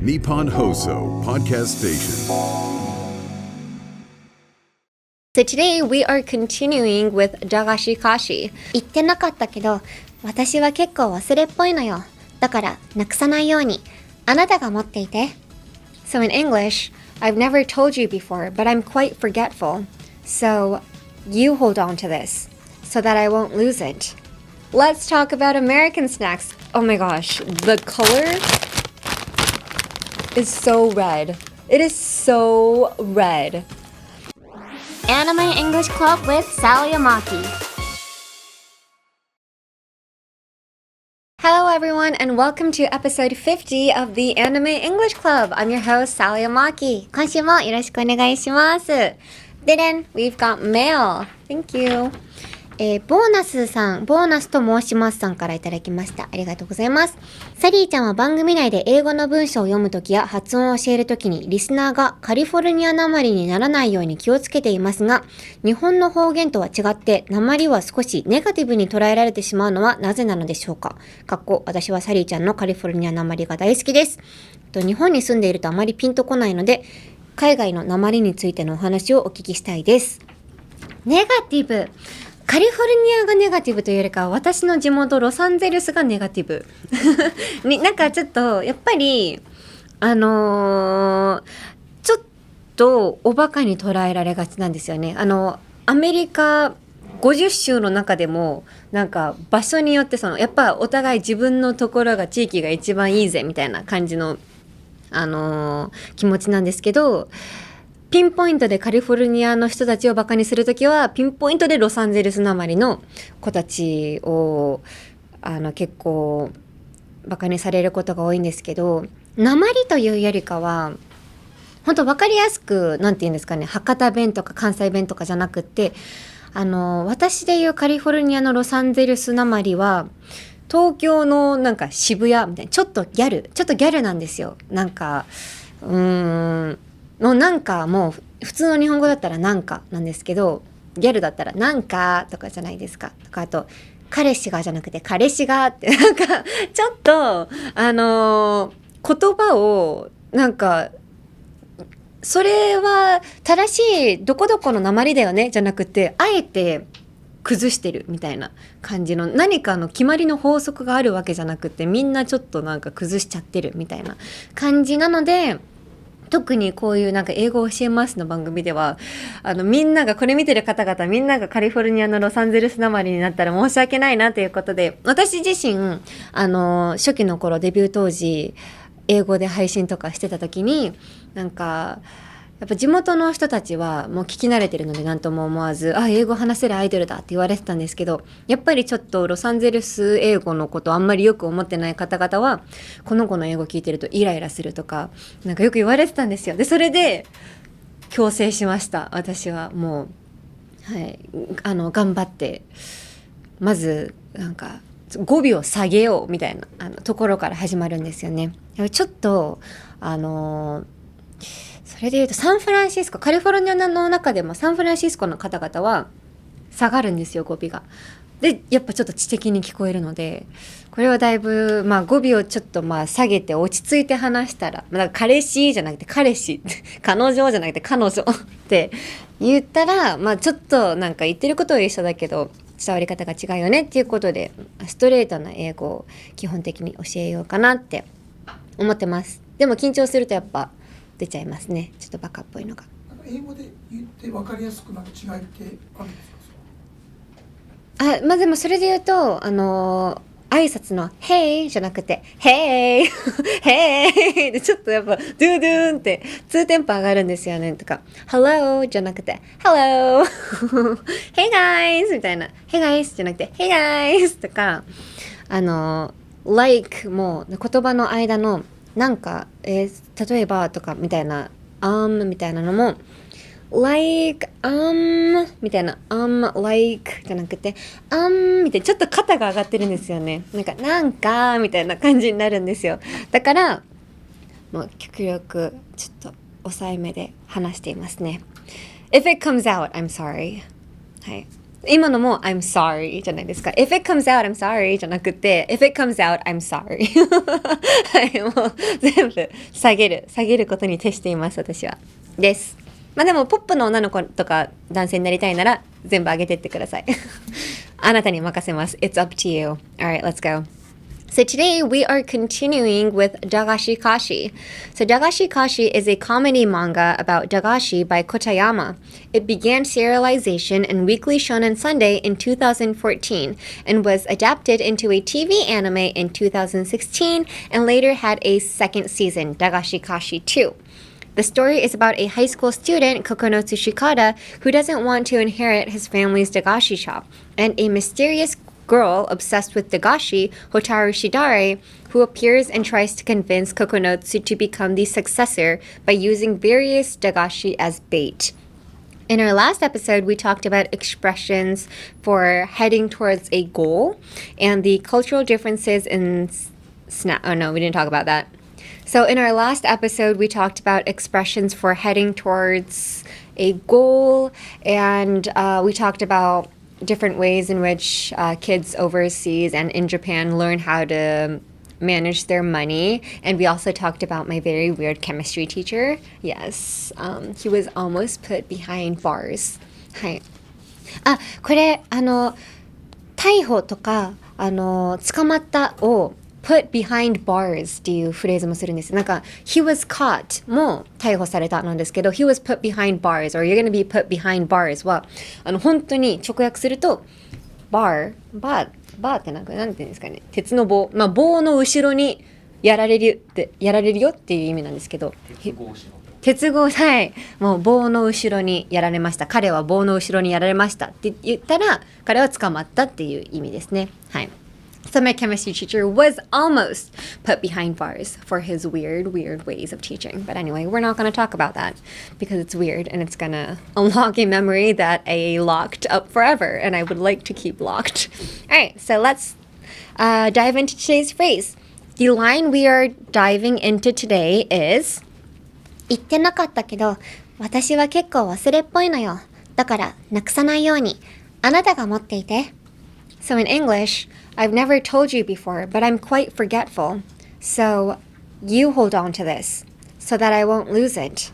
Nippon Hoso Podcast Station. So today we are continuing with だがしかし。言ってなかったけど、私は結構忘れっぽいのよ。だからなくさないように。あなたが持っていて。So in English, I've never told you before, but I'm quite forgetful. So you hold on to this, so that I won't lose it. Let's talk about American snacks. Oh my gosh, the color is so red. It is so red. Anime English Club with Sally Amaki. Hello everyone and welcome to episode 50 of the Anime English Club. I'm your host Sally Amaki. 今週もよろしくお願いします。でthen, we've got mail. Thank you. ボーナスと申しますさんからいただきました。ありがとうございます。サリーちゃんは番組内で英語の文章を読むときや発音を教えるときにリスナーがカリフォルニアなまりにならないように気をつけていますが、日本の方言とは違ってなまりは少しネガティブに捉えられてしまうのはなぜなのでしょうか。私はサリーちゃんのカリフォルニアなまりが大好きです。日本に住んでいるとあまりピンとこないので、海外のなまりについてのお話をお聞きしたいです。ネガティブ。カリフォルニアがネガティブというよりかは私の地元ロサンゼルスがネガティブなんかちょっとやっぱりちょっとおバカに捉えられがちなんですよね。アメリカ50州の中でもなんか場所によってやっぱお互い自分のところが地域が一番いいぜみたいな感じの気持ちなんですけど、ピンポイントでカリフォルニアの人たちをバカにするときはピンポイントでロサンゼルスなまりの子たちを結構バカにされることが多いんですけど、なまりというよりかは本当分かりやすくなんて言うんですかね、博多弁とか関西弁とかじゃなくって私でいうカリフォルニアのロサンゼルスなまりは東京のなんか渋谷みたいなちょっとギャルなんですよ。もうなんかもう普通の日本語だったらなんかなんですけど、ギャルだったらなんかとかじゃないですか。とかあと彼氏がじゃなくて彼氏がってなんかちょっと言葉をなんかそれは正しいどこどこの訛りだよねじゃなくてあえて崩してるみたいな感じの何かの決まりの法則があるわけじゃなくてみんなちょっとなんか崩しちゃってるみたいな感じなので、特にこういうなんか英語を教えますの番組ではみんながこれ見てる方々みんながカリフォルニアのロサンゼルスなまりになったら申し訳ないなということで、私自身初期の頃デビュー当時英語で配信とかしてた時になんかやっぱ地元の人たちはもう聞き慣れてるので何とも思わず英語話せるアイドルだって言われてたんですけど、やっぱりちょっとロサンゼルス英語のことあんまりよく思ってない方々はこの子の英語聞いてるとイライラするとかなんかよく言われてたんですよ。でそれで強制しました。私はもう頑張ってまずなんか語尾を下げようみたいなところから始まるんですよね。ちょっとそれでいうとサンフランシスコ、カリフォルニアの中でもサンフランシスコの方々は下がるんですよ、語尾が。でやっぱちょっと知的に聞こえるので、これはだいぶ語尾をちょっと下げて落ち着いて話したら、だから彼氏じゃなくて彼氏彼女じゃなくて彼女って言ったらちょっとなんか言ってることは一緒だけど伝わり方が違うよねっていうことでストレートな英語を基本的に教えようかなって思ってます。でも緊張するとやっぱ出ちゃいますね、ちょっとバカっぽいのが。英語で言って分かりやすくなる違いってあるんですか？でもそれで言うと挨拶の Hey じゃなくて Hey Hey でちょっとやっぱドゥドゥンって2テンポ上がるんですよね。とか Hello じゃなくて Hello Hey guys みたいな Hey guys じゃなくて Hey guys とかlike もう言葉の間のなんか、例えばとかみたいなみたいなのも like みたいなlike じゃなくてみたいなちょっと肩が上がってるんですよね。なんかみたいな感じになるんですよ。だからもう極力ちょっと抑えめで話していますね。If it comes out, I'm sorry. はい。今のも I'm sorry じゃないですか。If it comes out, I'm sorry じゃなくて If it comes out, I'm sorry はい、もう全部下げることに徹しています、私は。です。まあでもポップの女の子とか男性になりたいなら全部上げてってくださいあなたに任せます。It's up to you. Alright, let's go. So today we are continuing with Dagashikashi. So Dagashikashi is a comedy manga about Dagashi by Kotayama. It began serialization in Weekly Shonen Sunday in 2014 and was adapted into a TV anime in 2016 and later had a second season, Dagashikashi 2. The story is about a high school student, Kokonotsu Shikada, who doesn't want to inherit his family's dagashi shop, and a mysterious girl obsessed with dagashi, Hotaru Shidare, who appears and tries to convince Kokonotsu to become the successor by using various dagashi as bait. In our last episode, we talked about expressions for heading towards a goal and the cultural differences in oh no, we didn't talk about that. So in our last episode, we talked about expressions for heading towards a goal, and we talked about different ways in which kids overseas and in Japan learn how to manage their money. And we also talked about my very weird chemistry teacher. Yes, he was almost put behind bars. はい。あ、これ逮捕とか捕まったをput behind bars っていうフレーズもするんです。なんか he was caught も逮捕されたなんですけど he was put behind bars or you're gonna be put behind bars は本当に直訳するとバーってなんていうんですかね、鉄の棒、まあ棒の後ろにやられるよっていう意味なんですけど、鉄合、はい、もう棒の後ろにやられました、彼は棒の後ろにやられましたって言ったら彼は捕まったっていう意味ですね。はい。So my chemistry teacher was almost put behind bars for his weird ways of teaching. But anyway, we're not going to talk about that because it's weird and it's going to unlock a memory that I locked up forever and I would like to keep locked. All right, so let's dive into today's phrase. The line we are diving into today is 言ってなかったけど、私は結構忘れっぽいのよ。だからなくさないように、あなたが持っていて。So in English, I've never told you before, but I'm quite forgetful. So you hold on to this so that I won't lose it.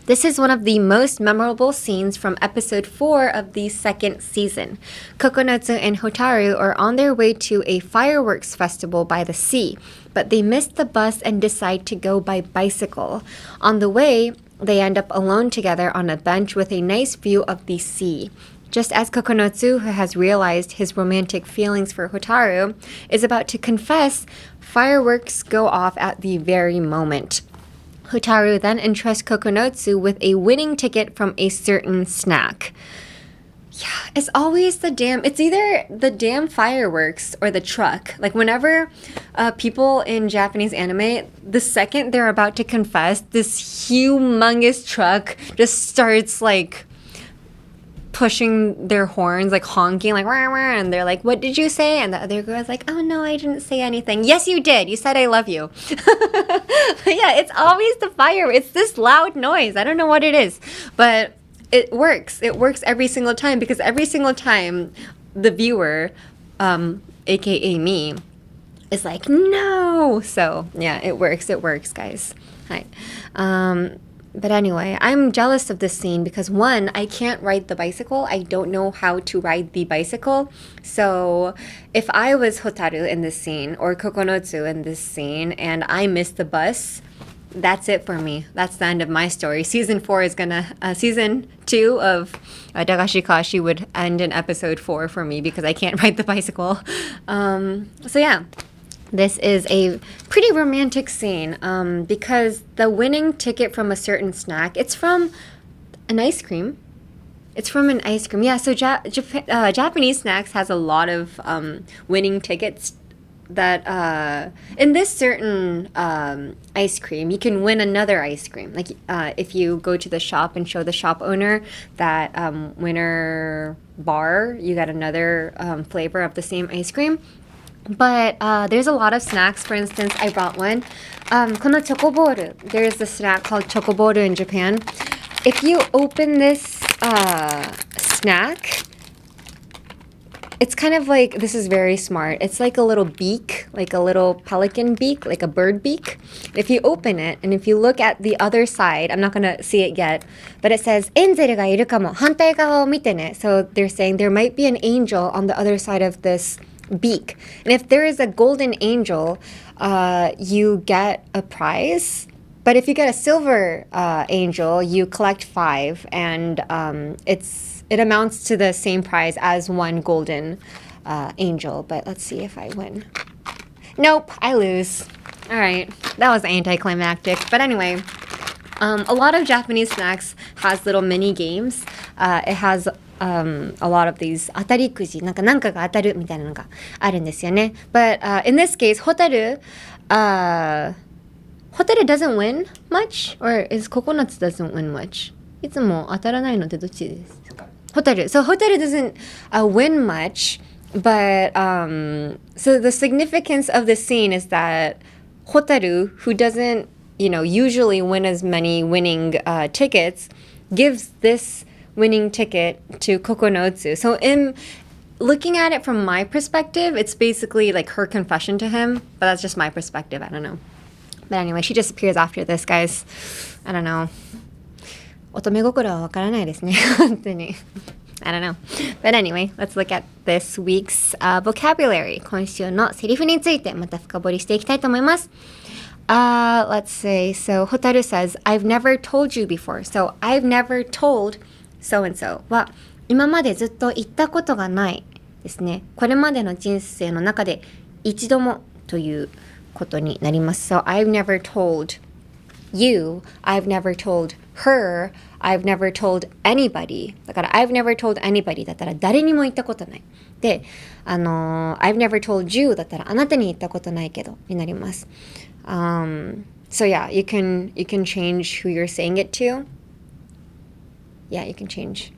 This is one of the most memorable scenes from episode 4 of the second season. Kokonotsu and Hotaru are on their way to a fireworks festival by the sea, but they miss the bus and decide to go by bicycle. On the way, they end up alone together on a bench with a nice view of the sea. Just as Kokonotsu, who has realized his romantic feelings for Hotaru, is about to confess, fireworks go off at the very moment. Hotaru then entrusts Kokonotsu with a winning ticket from a certain snack. Yeah, it's always it's either the damn fireworks or the truck. Like whenever people in Japanese anime, the second they're about to confess, this humongous truck just starts like pushing their horns, like honking, like wah, wah, and they're like, what did you say? And the other girl's like, oh no, I didn't say anything. Yes, you did. You said I love you. But yeah, it's always the fire. It's this loud noise. I don't know what it is, but it works. It works every single time because every single time the viewer, aka me, is like, no. So yeah, it works. It works, guys. Hi. But anyway, I'm jealous of this scene because one, I can't ride the bicycle. I don't know how to ride the bicycle. So if I was Hotaru in this scene or Kokonotsu in this scene and I missed the bus, that's it for me. That's the end of my story. Season 2 of Dagashikashi would end in episode 4 for me because I can't ride the bicycle. So yeah. This is a pretty romantic scene because the winning ticket from a certain snack, it's from an ice cream. It's from an ice cream. Yeah, so Japanese snacks has a lot of winning tickets that in this certain ice cream, you can win another ice cream. Like if you go to the shop and show the shop owner that winner bar, you got another flavor of the same ice cream. But there's a lot of snacks. For instance, I brought one. このチョコボール. There's a snack called chocoboru in Japan. If you open this snack, it's kind of like, this is very smart. It's like a little beak, like a little pelican beak, like a bird beak. If you open it and if you look at the other side, I'm not going to see it yet, but it says, エンゼルがいるかも。反対側を見てね. So they're saying there might be an angel on the other side of this beak. And if there is a golden angel, you get a prize. But if you get a silver angel, you collect 5, and it amounts to the same prize as one golden angel. But let's see if I win. Nope, I lose. All right, that was anticlimactic. But anyway, a lot of Japanese snacks has little mini games. It has a lot of these 当たりくじ、なんかが当たるみたいなのがあるんですよね。But in this case, ホタル doesn't win much, or is coconuts doesn't win much? いつも当たらないのってどっちですか？ホタル. So ホタル doesn't win much, but so the significance of the scene is that ホタル, who doesn't, usually win as many winning tickets, gives this winning ticket to Kokonotsu. So in looking at it from my perspective, it's basically like her confession to him, but that's just my perspective. I don't know. But anyway, she disappears after this, guys. I don't know. 乙女心はわからないですね。本当に。I don't know. But anyway, let's look at this week's vocabulary. 今週のセリフについてまた深掘りしていきたいと思います。Let's say, so Hotaru says, I've never told you before. So, I've never told so-and-so は今までずっと言ったことがないですね。これまでの人生の中で一度もということになります。So, I've never told you, I've never told her, I've never told anybody. だから I've never told anybody だったら誰にも言ったことない。で、I've never told you だったらあなたに言ったことないけどになります。So yeah, you can change who you're saying it to. Yeah, you can change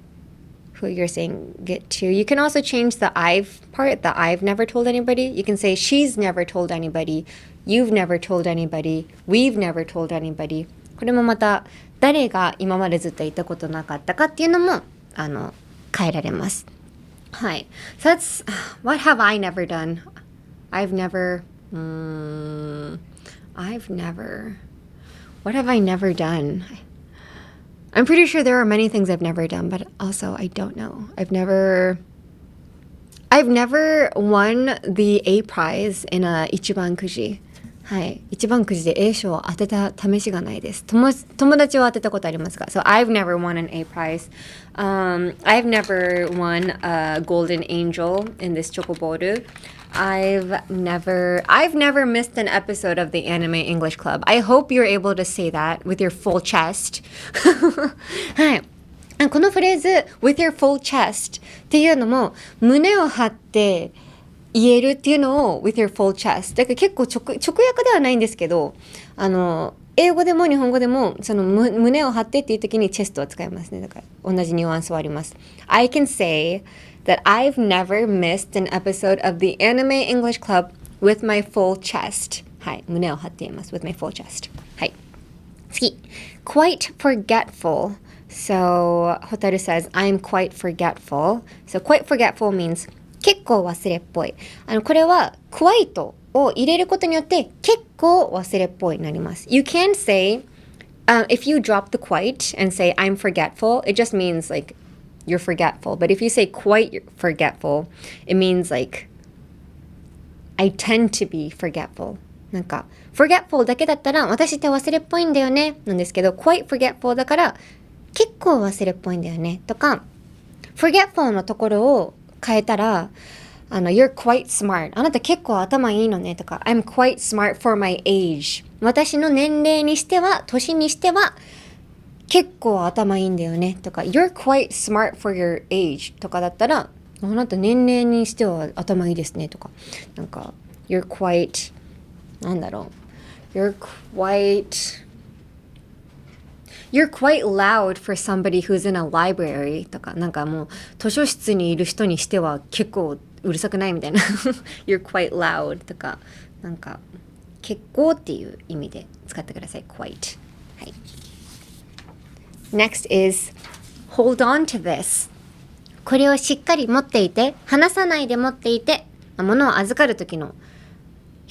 who you're saying it to. You can also change the I've part, the I've never told anybody. You can say she's never told anybody, you've never told anybody, we've never told anybody. これもまた誰が今までずっと言ったことなかったかっていうのも変えられます。はい。So that's what have I never done? What have I never done? I'm pretty sure there are many things I've never done, but also I don't know. I've never won the A prize in a 一番くじ。はい。一番くじで A 賞を当てた試しがないです。友達は当てたことありますか？ So I've never won an A prize. I've never won a golden angel in this chocoboru. I've never missed an episode of the Anime English Club. I hope you're able to say that with your full chest. はい。このフレーズ with your full chest っていうのも胸を張って言えるっていうのを with your full chest だから結構直訳ではないんですけど英語でも日本語でもその胸を張ってっていう時にチェストを使いますね。だから同じニュアンスはあります。I can say that I've never missed an episode of the Anime English Club with my full chest. はい、胸を張っています with my full chest. はい。次 quite forgetful. So Hotaru says I'm quite forgetful. So quite forgetful means 結構忘れっぽい。これは quite を入れることによって結構忘れっぽいになります。You can say, if you drop the quite and say I'm forgetful, it just means like you're forgetful. But if you say quite forgetful, it means like I tend to be forgetful. なんか forgetful だけだったら私って忘れっぽいんだよねなんですけど quite forgetful だから結構忘れっぽいんだよねとか forgetful のところを変えたらyou're quite smart あなた結構頭いいのねとか I'm quite smart for my age 私の年齢にしては年にしては結構頭いいんだよねとか You're quite smart for your age とかだったらあなた年齢にしては頭いいですねとかなんか You're quite なんだろう You're quite loud for somebody who's in a library とかなんかもう図書室にいる人にしては結構うるさくないみたいなYou're quite loud とかなんか結構っていう意味で使ってください quite はい Next is hold on to this これをしっかり持っていて、離さないで持っていて、物を預かるときの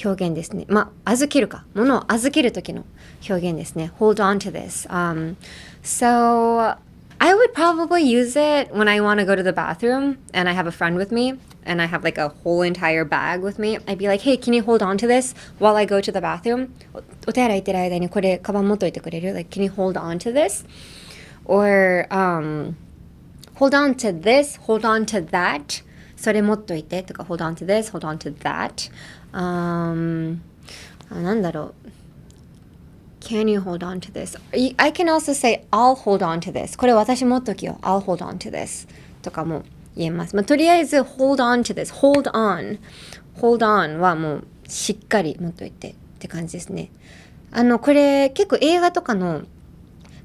表現ですね。預けるか。物を預けるときの表現ですね。hold on to this. So I would probably use it when I want to go to the bathroom and I have a friend with me and I have like a whole entire bag with me. I'd be like, hey, can you hold on to this while I go to the bathroom? お手洗い行ってる間にこれカバン持っといてくれる？ Like, can you hold on to this? Or, hold on to this, hold on to that. それ持っといてとか hold on to this, hold on to that. なんだろう。Can you hold on to this? I can also say, I'll hold on to this. これ私持っときよ。I'll hold on to this. とかも言えます。とりあえず hold on to this. hold on. hold on はもうしっかり持っといてって感じですね。これ結構映画とかの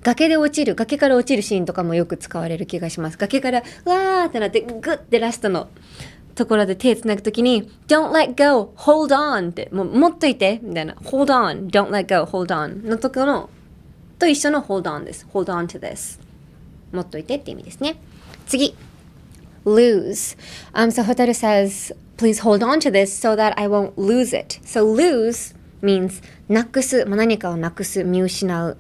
崖から落ちるシーンとかもよく使われる気がします。崖からわーってなってグッてラストのところで手つなぐときに Don't let go, hold on ってもう持っといてみたいな Hold on, don't let go, hold on のところと一緒の hold on です。Hold on to this 持っといてって意味ですね。次 lose. So Hotaru says please hold on to this so that I won't lose it. So lose means なくす、何かをなくす、見失う、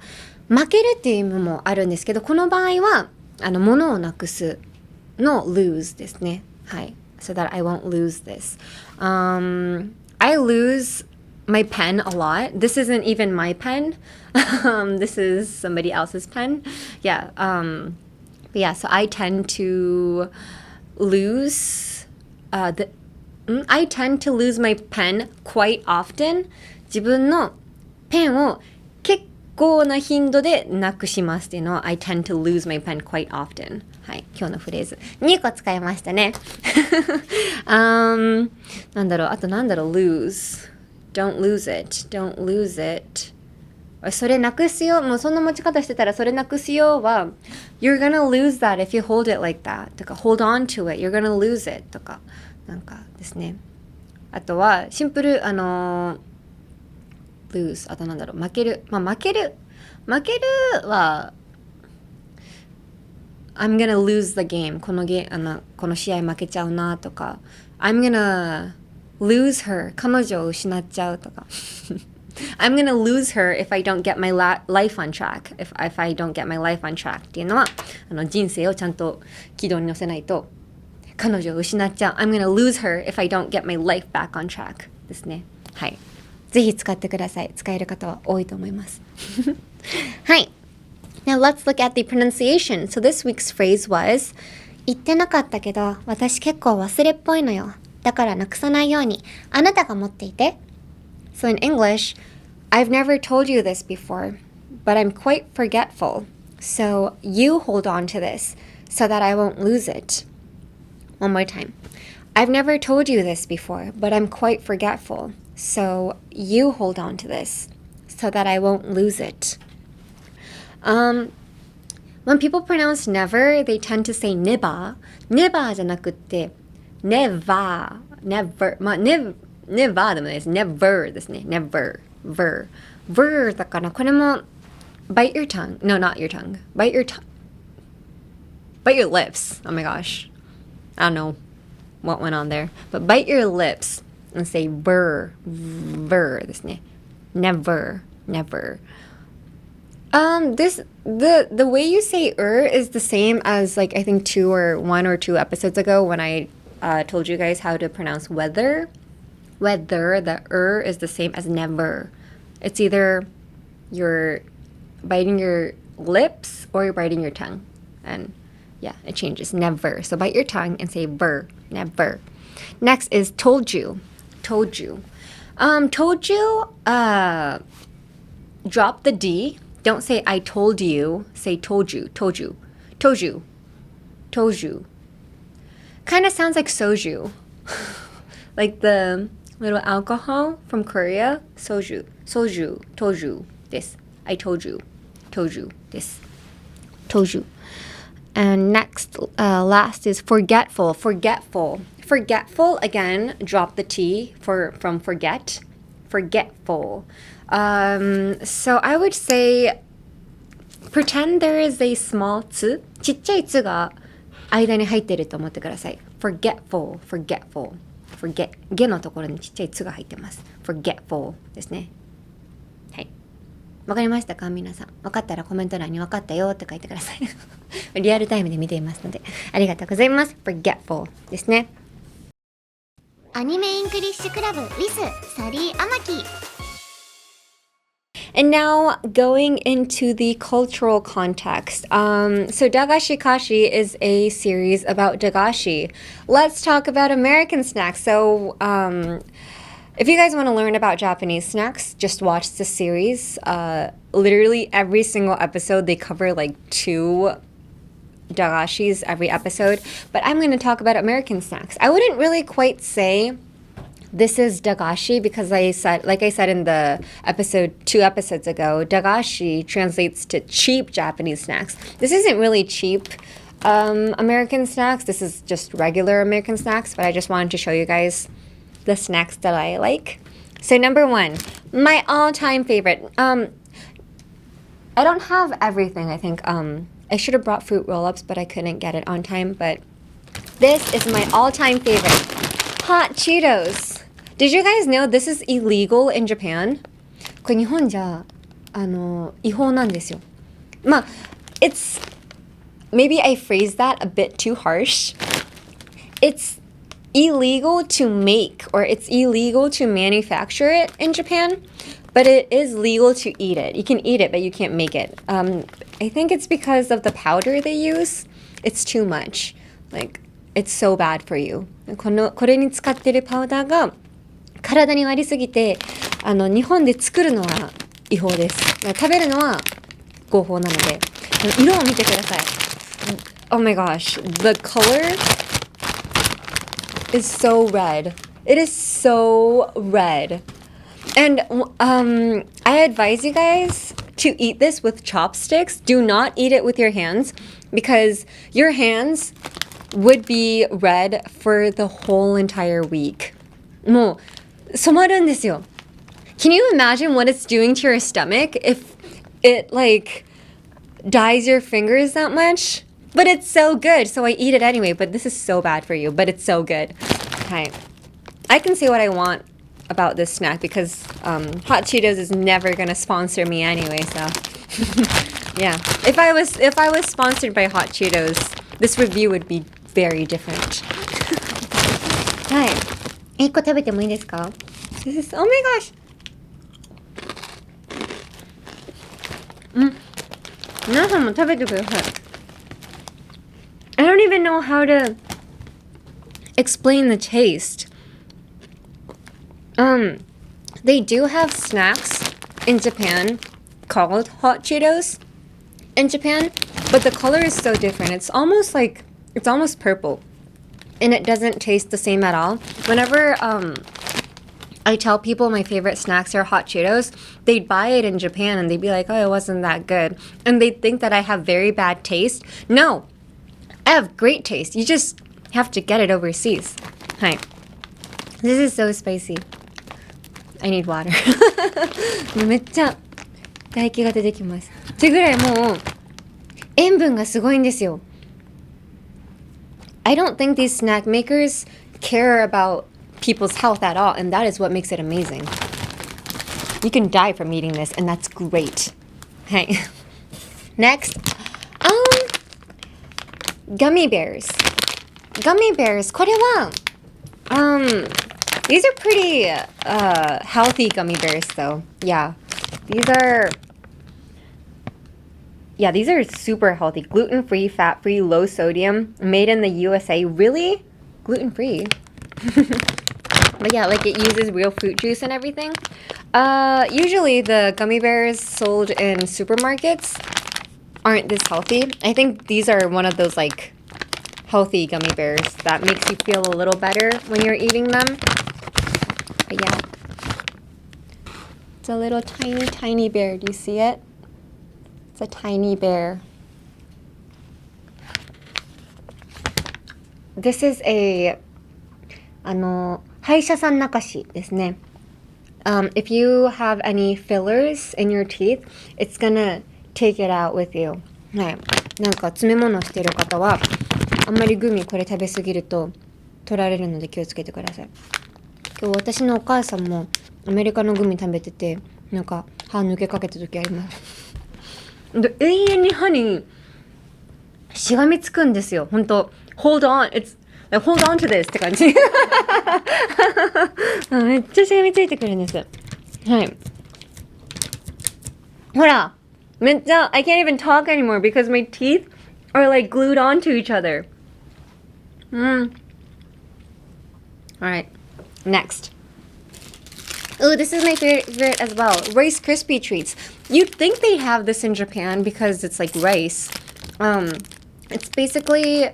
負けるっていう意味もあるんですけど、この場合は物をなくすの lose ですね。はい。So that I won't lose this. I lose my pen a lot. This isn't even my pen. This is somebody else's pen. Yeah. But yeah, so I tend to lose I tend to lose my pen quite often. 自分のペンを結構な頻度でなくしますっていうのは I tend to lose my pen quite often. はい、今日のフレーズ2個使いましたね。なんだろう、あとなんだろう、lose. Don't lose it. Don't lose it. それなくすよ。もうそんな持ち方してたらそれなくすよは You're gonna lose that if you hold it like that. とか Hold on to it. You're gonna lose it. とかなんかですね。あとはシンプルlose あとなんだろう負ける負けるは I'm gonna lose the game この試合負けちゃうなとか I'm gonna lose her 彼女を失っちゃうとかI'm gonna lose her if I don't get my life on track if I don't get my life on track っていうのは人生をちゃんと軌道に乗せないと彼女を失っちゃう I'm gonna lose her if I don't get my life back on track ですね。はい、ぜひ使ってください。使える方は多いと思います。はい。Now let's look at the pronunciation. So this week's phrase was 言ってなかったけど私結構忘れっぽいのよ。だからなくさないようにあなたが持っていて。So in English, I've never told you this before, but I'm quite forgetful. So you hold on to this so that I won't lose it. One more time. I've never told you this before, but I'm quite forgetful. So you hold on to this so that I won't lose it. When people pronounce never, they tend to say never. Never じゃなくって never. まあ never でもないです。never ですね。never. ver だからこれも bite your tongue. No, not your tongue. Bite your lips. Oh my gosh. I don't know what went on there. But bite your lips and say ver ですね。never. The way you say is the same as like I think 1 or 2 episodes ago when I told you guys how to pronounce weather. Weather, the is the same as never. It's either you're biting your lips or you're biting your tongue. And yeah, it changes. Never. So bite your tongue and say ver. Never. Next is told you. Told you. Drop the D. Don't say I told you. Say told you. Told you. Told you. Told you. Kind of sounds like soju. Like the little alcohol from Korea. Soju. Soju. Toju. This. I told you. Told you. This. Told you. And next, last is forgetful. Forgetful. Forgetful, again, drop the T from forget. Forgetful. So I would say, pretend there is a small つ、ちっちゃいつが間に入っていると思ってください。forgetful, forget ゲのところにちっちゃいつが入ってます。forgetful ですね。はい。わかりましたか皆さん。わかったらコメント欄にわかったよって書いてください。リアルタイムで見ていますので、ありがとうございます。forgetful ですね。アニメイングリッシュクラブ with サリー・アマキ。And now going into the cultural context. So Dagashikashi is a series about dagashi. Let's talk about American snacks. So if you guys want to learn about Japanese snacks, just watch the series. Literally every single episode, they cover like 2 dagashis every episode. But I'm going to talk about American snacks. I wouldn't really quite say this is dagashi because like I said in the episode 2 episodes ago, dagashi translates to cheap Japanese snacks. This isn't really cheap American snacks. This is just regular American snacks, but I just wanted to show you guys the snacks that I like. So number 1, my all-time favorite. I don't have everything, I think. I should have brought fruit roll-ups, but I couldn't get it on time. But this is my all-time favorite. Hot Cheetos. Did you guys know this is illegal in Japan? これ日本じゃ違法なんですよ。まあ、it's maybe I phrased that a bit too harsh. It's illegal to make or it's illegal to manufacture it in Japan, but it is legal to eat it. You can eat it, but you can't make it. I think it's because of the powder they use. It's too much. Like, it's so bad for you. これに使ってるパウダーが体に悪すぎて、日本で作るのは違法です。食べるのは合法なので。色を見てください。Oh my gosh, the color is so red. It is so red. And I advise you guys to eat this with chopsticks. Do not eat it with your hands because your hands would be red for the whole entire week. もう染まるんですよ。Can you imagine what it's doing to your stomach if it like dyes your fingers that much? But it's so good, so I eat it anyway. But this is so bad for you, but it's so good. はい。I can say what I want about this snack because Hot Cheetos is never gonna sponsor me anyway. So yeah, if I was sponsored by Hot Cheetos, this review would be very different. はい。1個食べてもいいですか？ This is, oh my gosh! 皆さんも食べてください。I don't even know how to explain the taste. They do have snacks in Japan called Hot Cheetos in Japan, but the color is so different. It's almost purple, and it doesn't taste the same at all. Whenever I tell people my favorite snacks are Hot Cheetos, they'd buy it in Japan and they'd be like, oh, it wasn't that good. And they'd think that I have very bad taste. No, I have great taste. You just have to get it overseas. Hi. This is so spicy. I need water. めっちゃ唾液が出てきます。ってぐらいもう塩分がすごいんですよ。I don't think these snack makers care about people's health at all, and that is what makes it amazing. You can die from eating this, and that's great. Hey. Next, gummy bears. Gummy bears. これはthese are pretty healthy gummy bears, though. Yeah, these are super healthy. Gluten-free, fat-free, low sodium, made in the USA. Really? Gluten-free? But yeah, like it uses real fruit juice and everything. Usually the gummy bears sold in supermarkets aren't this healthy. I think these are one of those like healthy gummy bears that makes you feel a little better when you're eating them. But yeah. It's a little tiny bear. Do you see it? It's a tiny bear. This is a 歯医者さん泣かしですね。If you have any fillers in your teeth, it's gonna take it out with you. はい。なんか詰め物してる方はあんまりグミこれ食べ過ぎると取られるので気をつけてください。今日私のお母さんもアメリカのグミ食べてて、なんか歯抜けかけた時あります。で永遠に歯にしがみつくんですよ。本当 hold on to this って感じめっちゃしがみついてくるんです。はい、ほらめっちゃ I can't even talk anymore because my teeth are like glued onto each other. Alright, next. Oh, this is my favorite as well. Rice Krispie treats. You'd think they have this in Japan because it's like rice. It's basically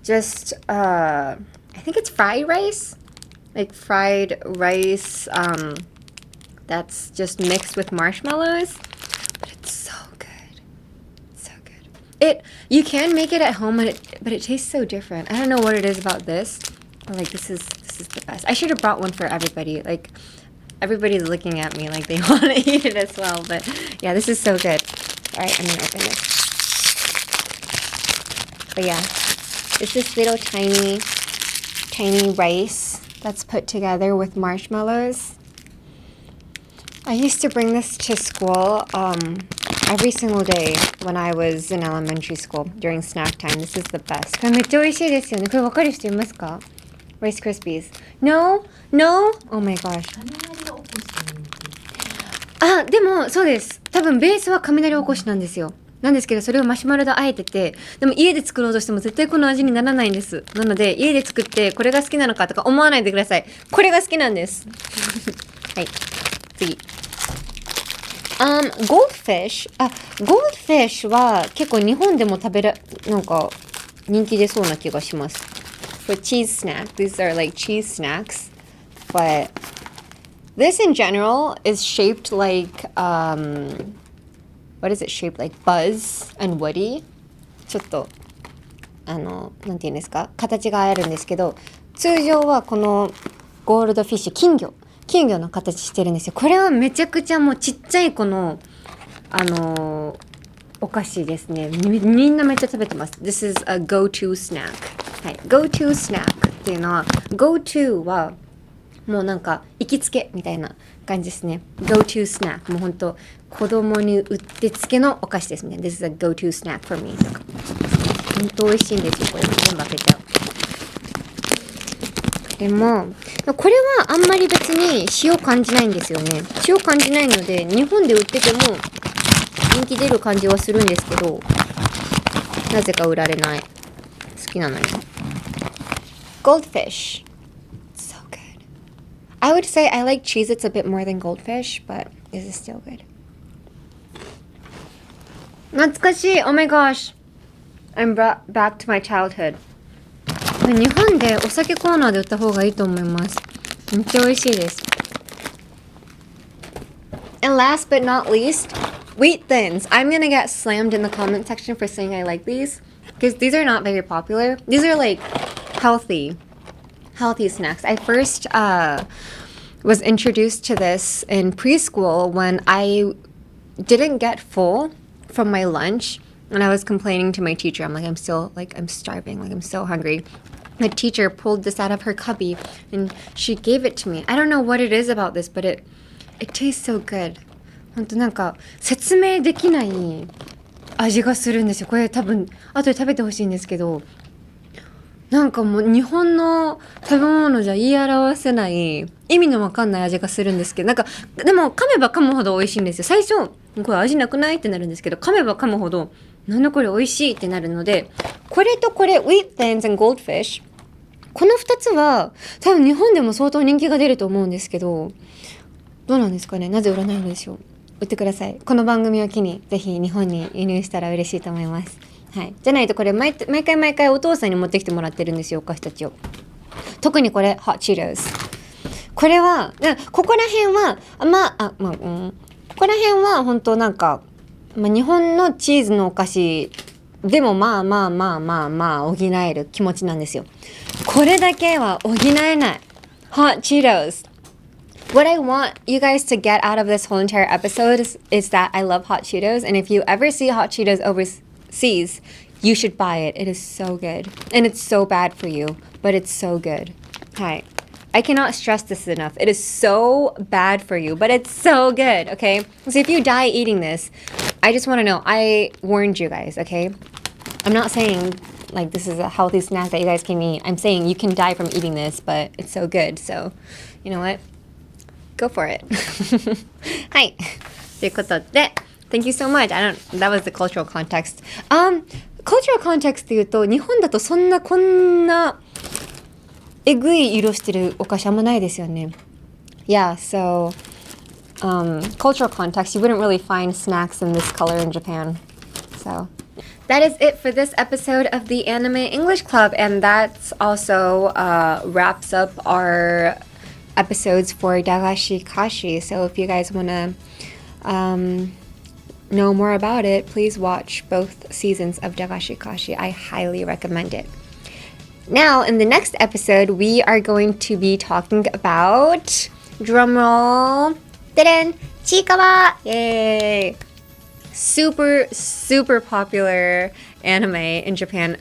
just I think it's fried rice. Like fried rice that's just mixed with marshmallows. But it's so good. It's so good. You can make it at home but it tastes so different. I don't know what it is about this. But like this is the best. I should have brought one for everybody. Like everybody's looking at me like they want to eat it as well. But yeah, this is so good. Alright, I'm gonna open this. But yeah, it's this little tiny rice that's put together with marshmallows. I used to bring this to school every single day when I was in elementary school during snack time. This is the best. これめっちゃ美味しいですよね。これ分かる人いますか？ Rice Krispies. No? No? Oh my gosh. あ、でもそうです。多分ベースは雷おこしなんですよ。なんですけどそれをマシュマロであえてて、でも家で作ろうとしても絶対この味にならないんです。なので家で作ってこれが好きなのかとか思わないでください。これが好きなんです。はい、次。Goldfish。Goldfish は結構日本でもなんか人気出そうな気がします。For cheese snack, these are like cheese snacks, but this in general is shaped like what is it shaped like? Buzz and Woody. ちょっとなんていうんですか、形があるんですけど、通常はこのゴールドフィッシュ金魚の形してるんですよ。これはめちゃくちゃもうちっちゃい子のお菓子ですね。みんなめっちゃ食べてます。This is a go-to snack。はい、go-to snack っていうのは go-to はもうなんか行きつけみたいな感じですね。go-to snack もうほんと子供にうってつけのお菓子ですね。This is a go-to snack for me とかほんと美味しいんですよ。これ全部開けちゃう。でもこれはあんまり別に塩感じないんですよね。塩感じないので日本で売ってても人気出る感じはするんですけど、なぜか売られない。好きなのに。Goldfish. So good. I would say I like Cheez-Its a bit more than Goldfish, but this is still good. 懐かしい。Oh my gosh. I'm brought back to my childhood. 日本でお酒コーナーで売った方がいいと思います。めっちゃ美味しいです。And last but not least, Wheat Thins. I'm gonna get slammed in the comment section for saying I like these because these are not very popular. These are like healthy snacks. I first was introduced to this in preschool when I didn't get full from my lunch and I was complaining to my teacher. I'm starving, like I'm so hungry. The teacher pulled this out of her cubby and she gave it to me. I don't know what it is about this, but it tastes so good. ほんとなんか説明できない味がするんですよ。これ多分後で食べてほしいんですけど、なんかもう日本の食べ物じゃ言い表せない意味のわかんない味がするんですけど、なんかでも噛めば噛むほど美味しいんですよ。最初これ味なくないってなるんですけど、噛めば噛むほどなんだこれ美味しいってなるので、これとこれ Wheat Thins and Goldfish この2つは多分日本でも相当人気が出ると思うんですけど、どうなんですかね。なぜ売らないのでしょう。売ってください。この番組を機にぜひ日本に輸入したら嬉しいと思います。はい。じゃないとこれ毎回お父さんに持ってきてもらってるんですよ、お菓子たちを。特にこれ Hot Cheetos。これはここら辺はここら辺は本当なんか、日本のチーズのお菓子でもまあ補える気持ちなんですよ。これだけは補えない。Hot Cheetos。What I want you guys to get out of this whole entire episode is that I love Hot Cheetos, and if you ever see Hot Cheetos overseas, You should buy it. It is so good. And it's so bad for you, but it's so good. Hi. I cannot stress this enough. It is so bad for you, but it's so good, okay? So if you die eating this, I just want to know. I warned you guys, okay? I'm not saying like this is a healthy snack that you guys can eat. I'm saying you can die from eating this, but it's so good. So, you know what? Go for it. はい。ということで、Thank you so much. That was the cultural context. Cultural context って言うと、日本だとこんなえぐい色してるお菓子あんまないですよね。Yeah, so cultural context, you wouldn't really find snacks in this color in Japan. So that is it for this episode of the Anime English Club, and that's also wraps up our episodes for DAGASHIKASHI. So if you guys want to know more about it, please watch both seasons of DAGASHIKASHI. I highly recommend it. Now, in the next episode, we are going to be talking about, drumroll, ta-da, Chikawa! Yay! Super, super popular anime in Japan.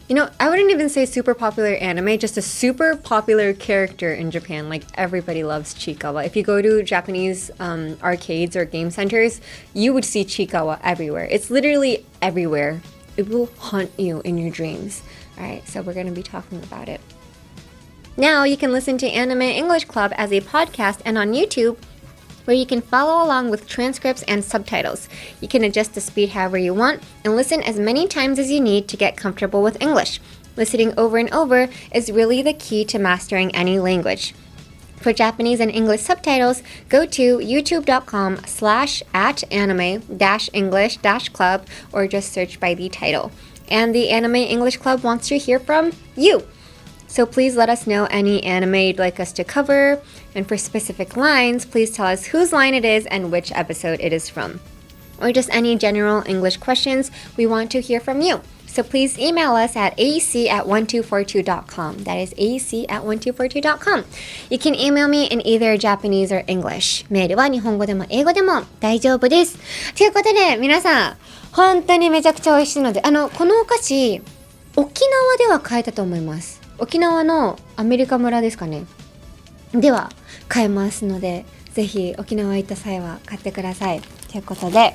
You know, I wouldn't even say super popular anime, just a super popular character in Japan. Like, everybody loves Chikawa. If you go to Japanese arcades or game centers, you would see Chikawa everywhere. It's literally everywhere. It will haunt you in your dreams. Alright, so we're going to be talking about it. Now, you can listen to Anime English Club as a podcast and on YouTube, where you can follow along with transcripts and subtitles. You can adjust the speed however you want and listen as many times as you need to get comfortable with English. Listening over and over is really the key to mastering any language. For Japanese and English subtitles, go to youtube.com/anime-english-club or just search by the title. And the Anime English Club wants to hear from you. So please let us know any anime you'd like us to cover. And for specific lines, please tell us whose line it is and which episode it is from. Or just any general English questions, we want to hear from you. So please email us at aec@1242.com. That is aec@1242.com. You can email me in either Japanese or English. メールは日本語でも英語でも大丈夫です。ということで、皆さん、本当にめちゃくちゃ美味しいので、このお菓子、沖縄では買えたと思います。沖縄のアメリカ村ですかね。では、買えますので、ぜひ沖縄行った際は買ってください。ということで、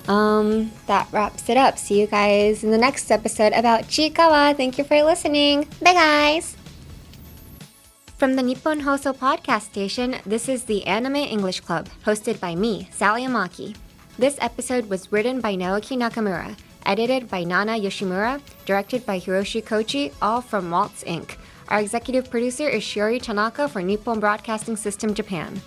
that wraps it up. See you guys in the next episode about Chikawa. Thank you for listening. Bye, guys. From the Nippon Hoso podcast station, this is the Anime English Club, hosted by me, Sally Amaki. This episode was written by Naoki Nakamura, edited by Nana Yoshimura, directed by Hiroshi Kochi, all from Waltz Inc. Our executive producer is Shiori Tanaka for Nippon Broadcasting System, Japan.